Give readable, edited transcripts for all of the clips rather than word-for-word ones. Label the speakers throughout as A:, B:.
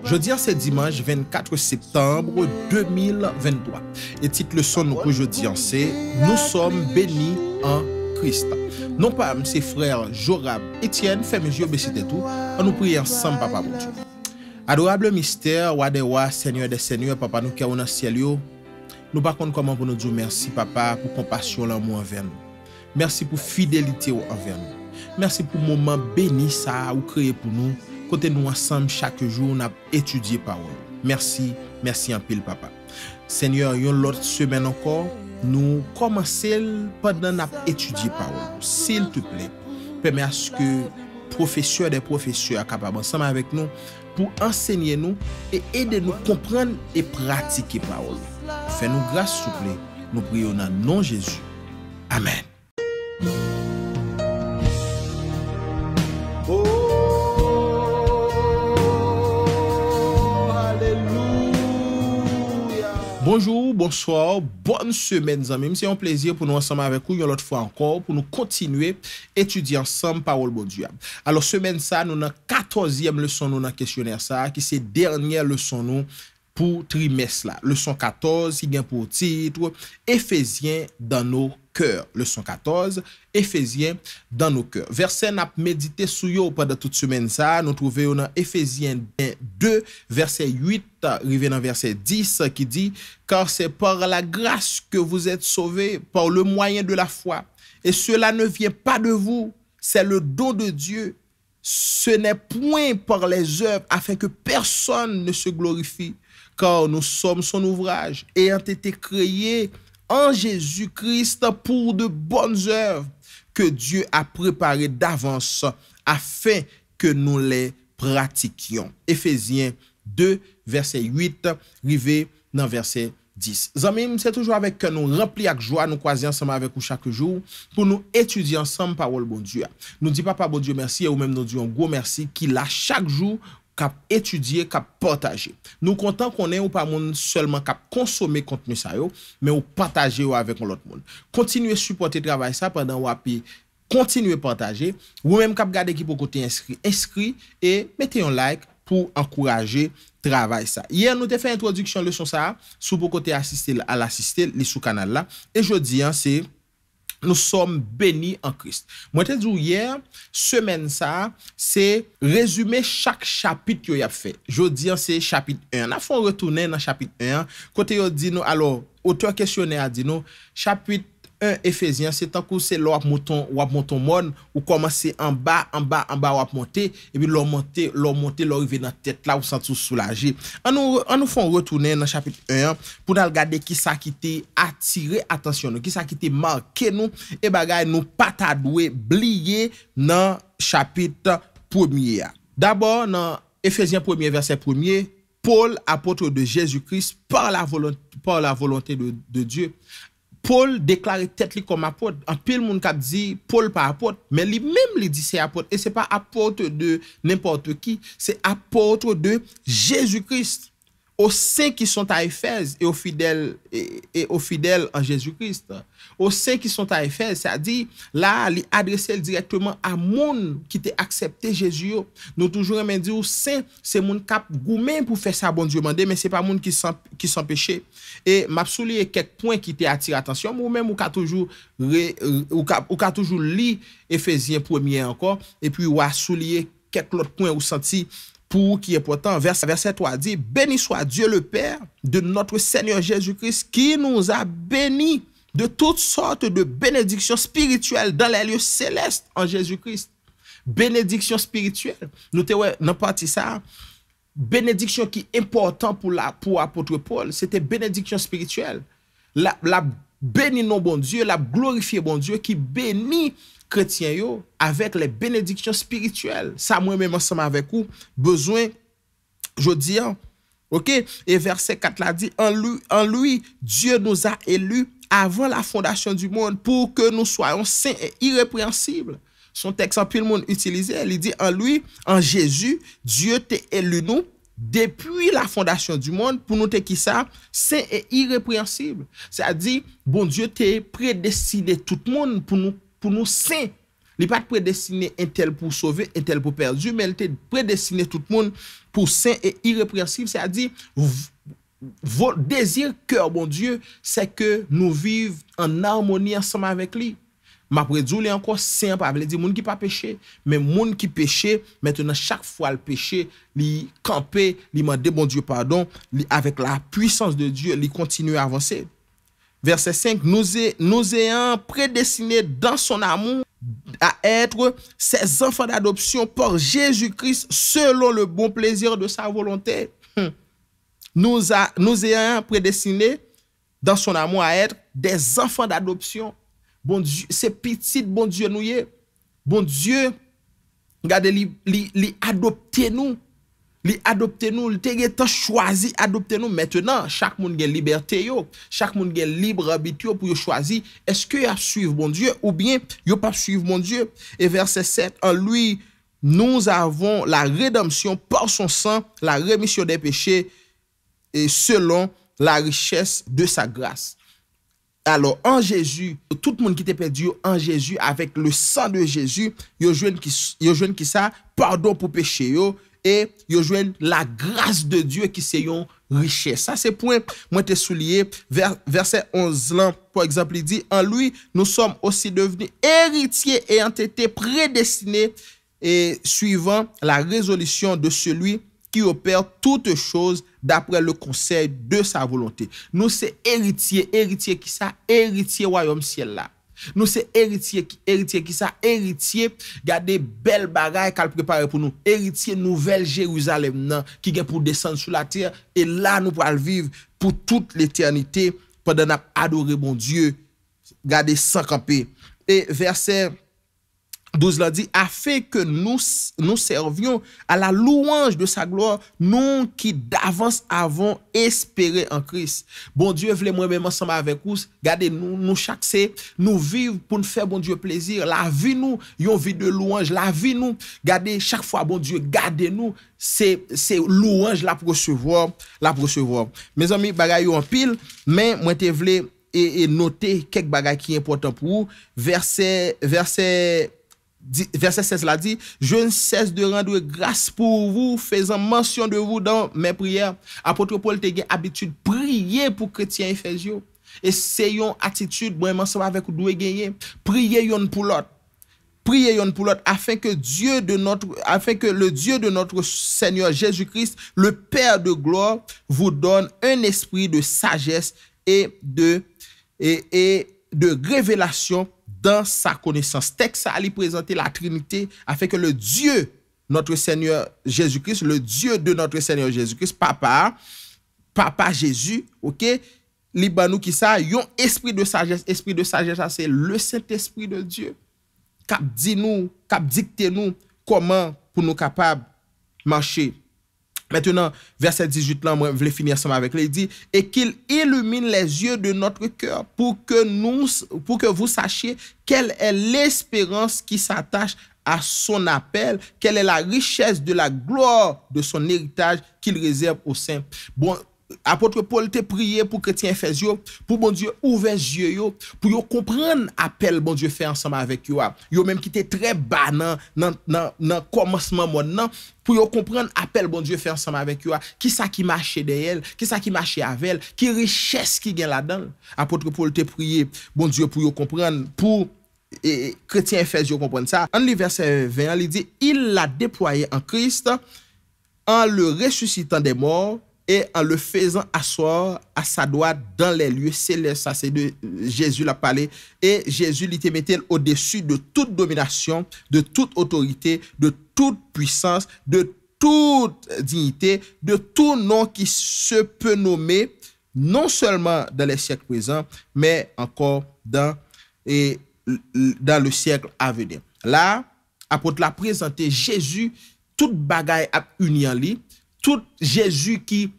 A: Jeudi, c'est dimanche 24 septembre 2023. Et titre leçon nous que jeudi, c'est nous sommes bénis en Christ. Non pas mes frères Jorab, Étienne, fait mes yeux baisser tout, on nous prie ensemble, papa bon Dieu. Adorable mystère, roi des rois, Seigneur des seigneurs, papa nous qui sommes dans le ciel, nous par contre comment pour nous dire merci, papa, pour compassion, l'amour envers nous. Merci pour fidélité envers nous. Merci pour le moment béni ça ou créé pour nous. Côté nous ensemble chaque jour, on a étudié parole. Merci, merci en pile, papa. Seigneur, une autre semaine encore, nous commençons pendant nous étudier parole. S'il te plaît, permets à ce que professeurs des professeurs capables ensemble avec nous pour enseigner nous et aider nous comprendre et pratiquer parole. Fais-nous grâce, s'il te plaît. Nous prions dans le nom de Jésus. Amen. Bonjour, bonsoir, bonne semaine, amis. C'est un plaisir pour nous ensemble avec vous, une autre fois encore, pour nous continuer à étudier ensemble parole de Dieu. Alors, semaine ça, nous avons 14e leçon nous dans le questionnaire ça, qui c'est dernière leçon nous pour trimestre là. Leçon 14, qui vient pour titre Éphésiens dans nos cœurs. Leçon 14, Éphésiens dans nos cœurs. Verset n'a médité sur yo pendant toute semaine ça, nous trouvons dans Éphésiens 2 verset 8 arrivé dans verset 10 qui dit car c'est par la grâce que vous êtes sauvés par le moyen de la foi et cela ne vient pas de vous, c'est le don de Dieu. Ce n'est point par les œuvres afin que personne ne se glorifie, car nous sommes son ouvrage, ayant été créés en Jésus-Christ pour de bonnes œuvres que Dieu a préparées d'avance afin que nous les pratiquions. Éphésiens 2, verset 8, arrivé dans verset 10. Zamim, c'est toujours avec que nous remplis avec joie, nous croisons ensemble avec vous chaque jour pour nous étudier ensemble parole bon Dieu. Nous dit papa bon Dieu merci et ou même nous disons gros merci qu'il a chaque jour cap étudier, cap partager. Nous content qu'on ait ou pas monde seulement cap consommer contenu ça yo, mais ou partager avec l'autre monde. Continuez supporter travail ça pendant ou api continuez partager ou même cap garder qui pour côté inscrit et mettez un like pour encourager travail ça. Hier nous t'ai fait introduction leçon ça sous pour côté assister à l'assister li sous canal là et jeudi c'est nous sommes bénis en Christ. Moi t'ai dit hier semaine ça c'est résumer chaque chapitre que y a fait. Jeudi c'est chapitre 1. On a faut retourner dans chapitre 1 côté yo dit nous alors auteur questionnaire a dit nous chapitre 1 Éphésiens c'est tant que c'est l'op monton monde ou commencer en bas ou monter et puis l'on monter l'arriver dans tête là ou sentir soulagé. On nous font retourner dans chapitre 1 pour nous regarder qui ça qui t'a attiré attention nous, qui ça qui t'a marqué nous et bagay nous pas ta doué oublier dans chapitre 1er. D'abord dans Éphésiens 1er verset 1er, Paul apôtre de Jésus-Christ par la volonté de Dieu. Paul déclare tête comme apôtre. En pile monde qui dit Paul pas apôtre, mais lui-même il dit c'est apôtre et c'est pas apôtre de n'importe qui, c'est apôtre de Jésus-Christ. Aux saints qui sont à Éphèse et aux fidèles en Jésus-Christ. Aux saints qui sont à Éphèse, c'est-à-dire là, il adressé directement à monde qui t'a accepté Jésus. Nous toujours aimons dire saint, c'est monde cap gourmand pour faire ça bon Dieu mandé, mais c'est pas monde qui sont péché. Et m'a souligné quelques points qui t'a attiré attention, ou même ou ka toujours lire Éphésiens 1er encore et puis ou a souligné quelques autres points ou senti pour qui est important. Verset 3 dit, béni soit Dieu le Père de notre Seigneur Jésus-Christ qui nous a bénis de toutes sortes de bénédictions spirituelles dans les lieux célestes en Jésus-Christ. Bénédiction spirituelle. Nous t'avons parti ça. Bénédiction qui est important pour apôtre Paul, c'était bénédiction spirituelle. La béni non bon Dieu, la glorifier bon Dieu qui bénit chrétiens yo avec les bénédictions spirituelles. Ça moi même ensemble avec vous besoin je dis OK et verset 4 là dit en lui Dieu nous a élus avant la fondation du monde pour que nous soyons saints et irrépréhensibles. Son texte en pile monde utilisé, il dit en lui en Jésus Dieu t'a élu nous depuis la fondation du monde pour nous te qui ça c'est irrépréhensible. C'est-à-dire bon Dieu t'a prédestiné tout le monde pour nous pour nous saints. Il n'est pas prédestiné un tel pour sauver, un tel pour perdu, mais il était prédestiné tout le monde pour saint et irrépréhensible. C'est-à-dire, votre désir, cœur, bon Dieu, c'est que nous vivions en harmonie ensemble avec lui. Ma prédou, encore saint, pas veut dire moun qui pas péché, mais moun qui péché, maintenant chaque fois le péché, li camper, li demander bon Dieu pardon, avec la puissance de Dieu, li continue à avancer. Verset 5, nous ayant prédestinés dans son amour à être ses enfants d'adoption par Jésus-Christ selon le bon plaisir de sa volonté. Nous ayant prédestinés dans son amour à être des enfants d'adoption. Bon Dieu, c'est petit, bon Dieu nous y est. Bon Dieu, regardez, li adopté nous. Li adopté nous, il t'a choisi adopter nous. Maintenant, chaque monde a liberté yo, chaque monde a libre arbitre pour choisir est-ce que a suivre bon Dieu ou bien yo pas suivre bon Dieu. Et verset 7, en lui nous avons la rédemption par son sang, la rémission des péchés et selon la richesse de sa grâce. Alors, en Jésus, tout le monde qui était perdu en Jésus, avec le sang de Jésus, yo joine qui ça, pardon pour péché yo, et yo joine la grâce de Dieu qui c'est une richesse. Ça, c'est point, moi, te souligné, verset 11, là, par exemple, il dit, en lui, nous sommes aussi devenus héritiers ayant été prédestinés et suivant la résolution de celui qui opère toutes choses d'après le conseil de sa volonté. Nous, c'est héritier qui ça? Héritier royaume ciel là. Nous, c'est héritier qui ça? Héritier, gardez belle bagaille qu'elle prépare pour nous. Héritier nouvelle Jérusalem nan, qui vient pour descendre sur la terre. Et là, nous pourrons vivre pour toute l'éternité pendant qu'on a adoré mon Dieu. Gardez sans camper. Et verset 12 là dit, afin que nous servions à la louange de sa gloire, nous qui d'avance avons espéré en Christ. Bon Dieu, voulez moi-même ensemble avec vous, gardez nous chaque c'est, nous vivre pour nous faire bon Dieu plaisir. La vie nous, yon vie de louange, la vie nous, gardez chaque fois bon Dieu, gardez nous, c'est louange la pour recevoir. Mes amis, bagay yo en pile, mais moi te voulais et noter quelques bagages qui sont importants pour vous. Verset 16 là dit, je ne cesse de rendre grâce pour vous, faisant mention de vous dans mes prières. Apôtre Paul te gen habitude prier pour chrétiens éphésiens. Et c'est une attitude, moi ensemble avec vous doit gagner. Prier yon pour l'autre. Priez yon pour l'autre afin que le Dieu de notre Seigneur Jésus-Christ, le Père de gloire, vous donne un esprit de sagesse et de révélation dans sa connaissance. Texte à lui présenter la Trinité afin que le Dieu, notre Seigneur Jésus-Christ, le Dieu de notre Seigneur Jésus-Christ, Papa Jésus, ok, li ban nou qui ça, yon esprit de sagesse, ça c'est le Saint-Esprit de Dieu. Cap dit nous, cap dicte nous comment pour nous capables marcher. Maintenant, verset 18 là, moi, je vais finir ensemble avec lui. Il dit, et qu'il illumine les yeux de notre cœur pour que vous sachiez quelle est l'espérance qui s'attache à son appel, quelle est la richesse de la gloire de son héritage qu'il réserve aux saints. Bon, apôtre Paul te prié pour chrétiens éphésiens, pour bon Dieu ouvrir les yeux, pour yo comprendre appel bon Dieu fait ensemble avec yo. Yo même qui était très bas dans commencement monde pour yo comprendre appel bon Dieu fait ensemble avec yo. Qui ça qui marchait d'elle, qui ça qui marchait avec elle, qui richesse qui gagne là-dedans. Apôtre Paul te prié bon Dieu pour yo comprendre pour et chrétiens éphésiens comprendre ça. En le verset 20, il dit, il l'a déployé en Christ en le ressuscitant des morts et en le faisant asseoir à sa droite dans les lieux célestes. Ça, c'est de Jésus l'a parlé. Et Jésus l'y mettait au-dessus de toute domination, de toute autorité, de toute puissance, de toute dignité, de tout nom qui se peut nommer, non seulement dans les siècles présents, mais encore dans le siècle à venir. Là, apôtre l'a présenté Jésus, toute bagaille a uni en lui, tout Jésus qui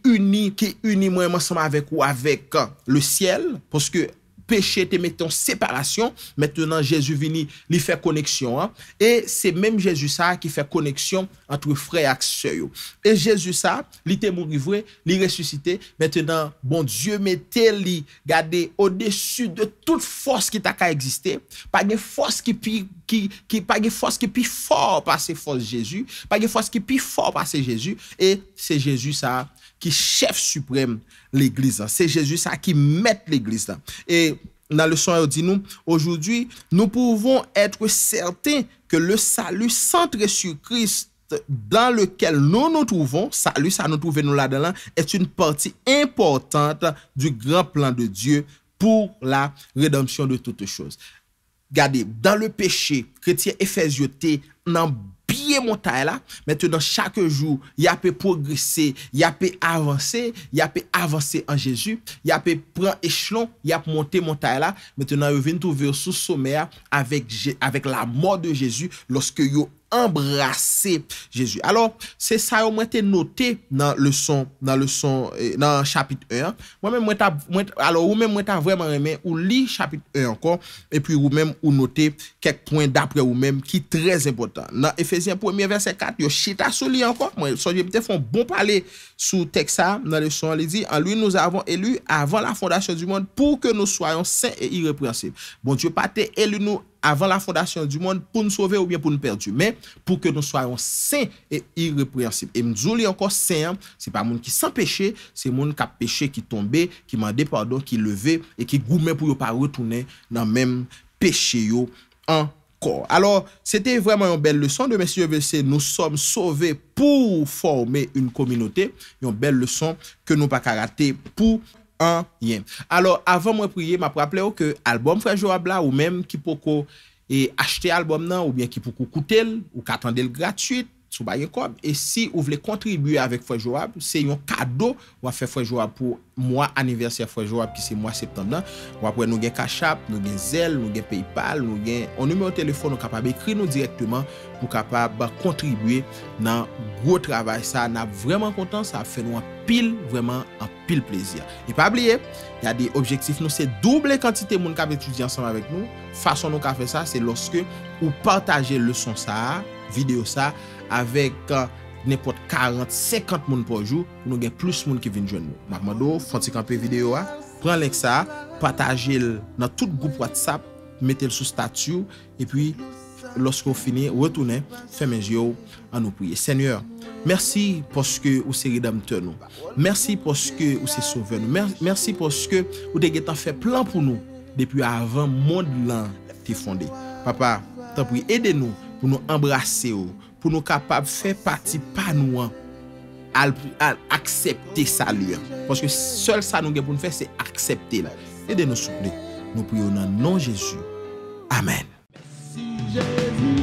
A: unit moi ensemble avec ou avec le ciel, parce que péché te mettait en séparation. Maintenant, Jésus vini, il fait connexion. Hein? Et c'est même Jésus ça qui fait connexion entre frères et sœurs. Et Jésus ça, il était mort vrai, il ressuscité. Maintenant, bon Dieu mettait lui garder au-dessus de toute force qui t'a qu'à exister. Pas de force qui pas de force qui plus fort par ces forces Jésus, pas de force qui plus fort par ces Jésus. Et c'est Jésus ça qui chef suprême l'église. C'est Jésus ça qui met l'église là. Et dans le leçon, il dit nous, aujourd'hui, nous pouvons être certains que le salut centré sur Christ dans lequel nous nous trouvons, salut, ça nous trouvons nous là-dedans, est une partie importante du grand plan de Dieu pour la rédemption de toutes choses. Regardez, dans le péché, chrétien Éphésiens dans bien montagne là, maintenant chaque jour, il y a peut progresser, il y a peut avancer, il y a peut avancer en Jésus, il y a peut prendre échelon, il y a monter montagne là, maintenant il vient trouver sous sommet avec la mort de Jésus lorsque yo embrasser Jésus. Alors, c'est ça au moins noté dans dans chapitre 1. Moi-même t'as vraiment aimé ou lit chapitre 1 encore et puis ou même ou noter quelques points d'après ou même qui très important. Dans Éphésiens 1er verset 4, yo chita sous lui encore. Moi so j'ai peut-être font bon parler sous texte ça dans le son il dit en lui nous avons élu avant la fondation du monde pour que nous soyons saints et irrépréhensibles. Bon Dieu pas élu nous avant la fondation du monde pour nous sauver ou bien pour nous perdre, mais pour que nous soyons saints et irrépréhensibles. Et m'zouli encore saint, c'est pas monde qui sans péché, c'est monde qui a péché, qui tombé, qui mandé pardon, qui levé et qui gourmet pour pas retourner dans même péché yo encore. Alors, c'était vraiment une belle leçon de Monsieur verset nous sommes sauvés pour former une communauté, une belle leçon que nous pas rater pour rien. Alors, avant moi prier, m'a rappelé que album Frère Joab là ou même qui peut acheter album là ou bien qui peut coûter ou qu'attendre gratuit sous bail comme et si vous voulez contribuer avec Frère Joab, c'est un cadeau ou à faire Frère Joab pour mois anniversaire Frère Joab qui c'est mois septembre. Ou après nous gain Cash App, nous gain Zelle, nous gain PayPal, nous gain on numéro de téléphone nous capable écrire nous directement pour capable contribuer dans gros travail ça n'a vraiment content ça fait nous vraiment un pile plaisir. Et pas oublier, il y a des objectifs nous c'est doubler quantité monde qui étudier ensemble avec nous. Façon nous qu'a fait ça c'est lorsque ou partager leçon ça, vidéo ça avec n'importe 40 50 moun par jour pour nous gagner plus moun qui viennent joindre nous. Mamando font camper vidéo a, prend link ça, partager dans tout groupe WhatsApp, mettez le sous statut et puis lorsqu'on finit retourner faire mes yeux en nous prier. Seigneur, merci parce que vous êtes rédempteur nous. Merci parce que vous êtes sauveur nous. Merci parce que vous avez fait plan pour nous depuis avant le monde là t'est fondé. Papa, t'en prie, aidez-nous pour nous embrasser, pour nous capables de faire partie pas nous à accepter salut. Parce que seul ça nous avons pour nous faire, c'est accepter là. Aidez-nous s'il vous plaît. Nous prions dans le nom de Jésus. Amen. Merci Jésus.